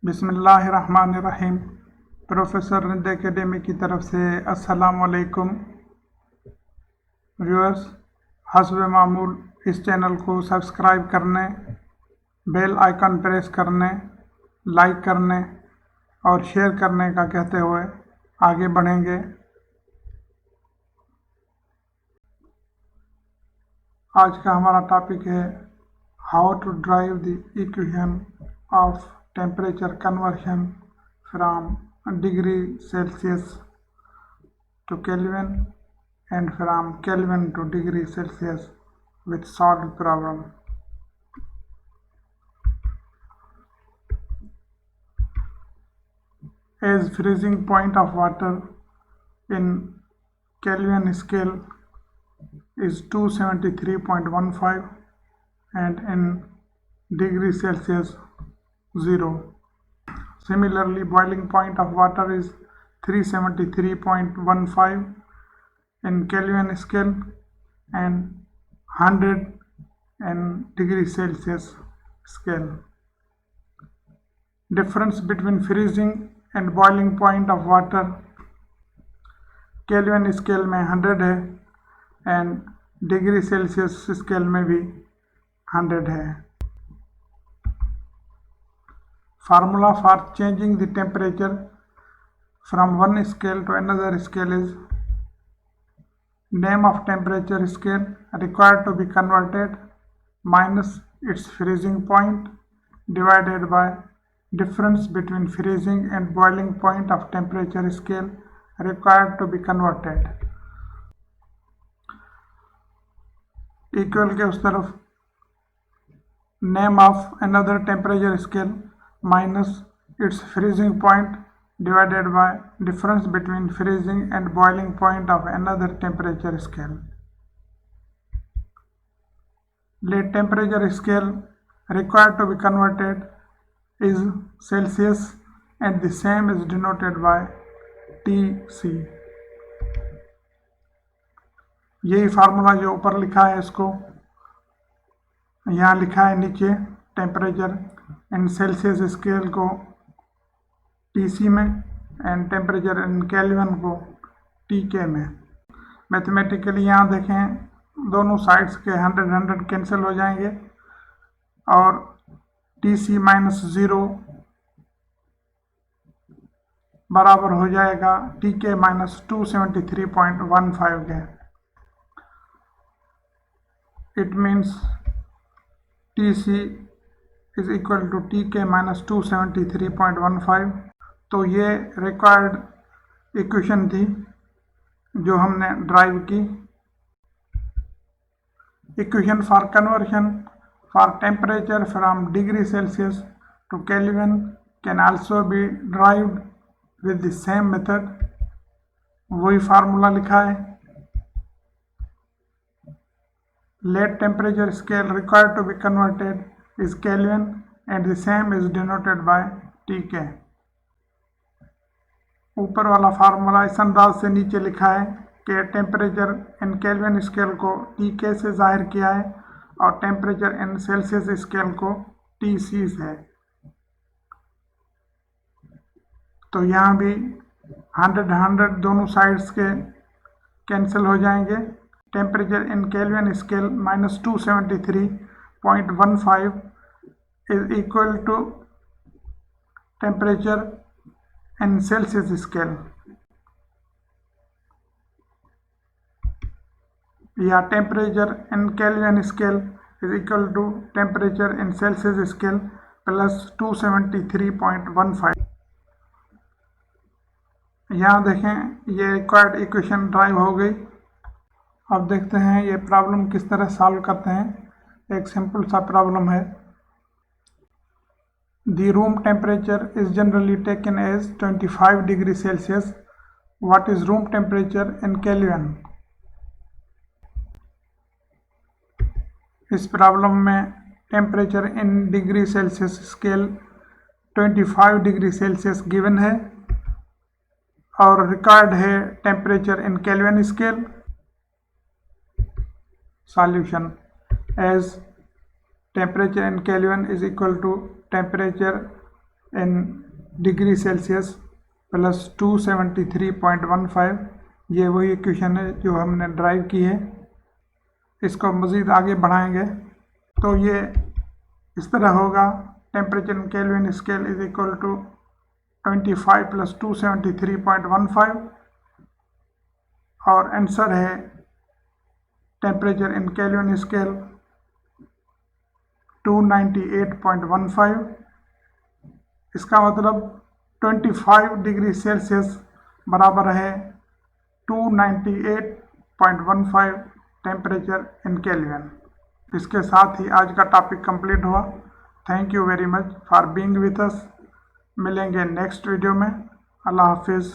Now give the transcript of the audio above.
बिस्मिल्लाहिर्रहमानिर्रहीम। Professor Rind academy की तरफ से अस्सलाम वालेकुम व्यूअर्स। हस्ब मामूल इस चैनल को सब्सक्राइब करने, बेल आइकन प्रेस करने, लाइक करने और शेयर करने का कहते हुए आगे बढ़ेंगे। आज का हमारा टॉपिक है how to derive the equation of temperature conversion from degree Celsius to Kelvin and from Kelvin to degree Celsius with solved problem. As freezing point of water in Kelvin scale is 273.15 and in degree Celsius 0. Similarly, boiling point of water is 373.15 in Kelvin scale and 100 in degree Celsius scale. Difference between freezing and boiling point of water Kelvin scale में 100 है and degree Celsius scale में भी 100 है. Formula for changing the temperature from one scale to another scale is name of temperature scale required to be converted minus its freezing point divided by difference between freezing and boiling point of temperature scale required to be converted. Equal के उस तरफ name of another temperature scale minus its freezing point divided by difference between freezing and boiling point of another temperature scale. The temperature scale required to be converted is Celsius and the same is denoted by TC. यही formula जो ऊपर लिखा है इसको यहाँ लिखा है नीचे टेम्परेचर इन सेल्सियस स्केल को TC में एंड टेम्परेचर इन केल्विन को TK में. मैथमेटिकली यहाँ देखें दोनों साइड्स के 100 कैंसिल हो जाएंगे और TC माइनस 0 बराबर हो जाएगा TK minus 273.15 K. It means TC is equal to TK minus 273.15. तो ये रिक्वायर्ड इक्वेशन थी जो हमने ड्राइव की. Equation for conversion for temperature from degree Celsius to Kelvin can also be derived with the same method. वही formula लिखा है. Let temperature scale required to be converted is Kelvin and the same is denoted by TK. ऊपर वाला formula इस अंदाज से नीचे लिखा है कि टेम्परेचर इन केल्विन स्केल को TK से जाहिर किया है और टेम्परेचर इन सेल्सियस स्केल को TC से. तो यहाँ भी 100 दोनों साइड्स के कैंसिल हो जाएंगे. Temperature in Kelvin scale minus 273.15 is equal to temperature in Celsius scale या temperature in Kelvin scale is equal to temperature in Celsius scale plus 273.15. यहाँ देखें ये रिक्वायर्ड इक्वेशन ड्राइव हो गई. अब देखते हैं ये प्रॉब्लम किस तरह सॉल्व करते हैं. एक सिंपल सा प्रॉब्लम है. The room temperature is generally taken as 25 degree Celsius. What is room temperature in Kelvin? इस प्रॉब्लम में temperature in degree Celsius scale 25 degree Celsius given है और रिकॉर्ड है temperature in Kelvin scale. Solution as temperature in Kelvin is equal to temperature in degree Celsius plus 273.15। ये वही equation है जो हमने ड्राइव की है। इसको मज़ीद आगे बढ़ाएंगे तो ये इस तरह होगा, temperature in Kelvin scale is equal to 25 plus 273.15 और आंसर है टेम्परेचर इन केल्विन स्केल 298.15। इसका मतलब 25 डिग्री सेल्सियस बराबर है 298.15 टेम्परेचर इन केल्विन। इसके साथ ही आज का टॉपिक कंप्लीट हुआ। Thank you very much for being with us. मिलेंगे नेक्स्ट वीडियो में। अल्लाह हाफिज़।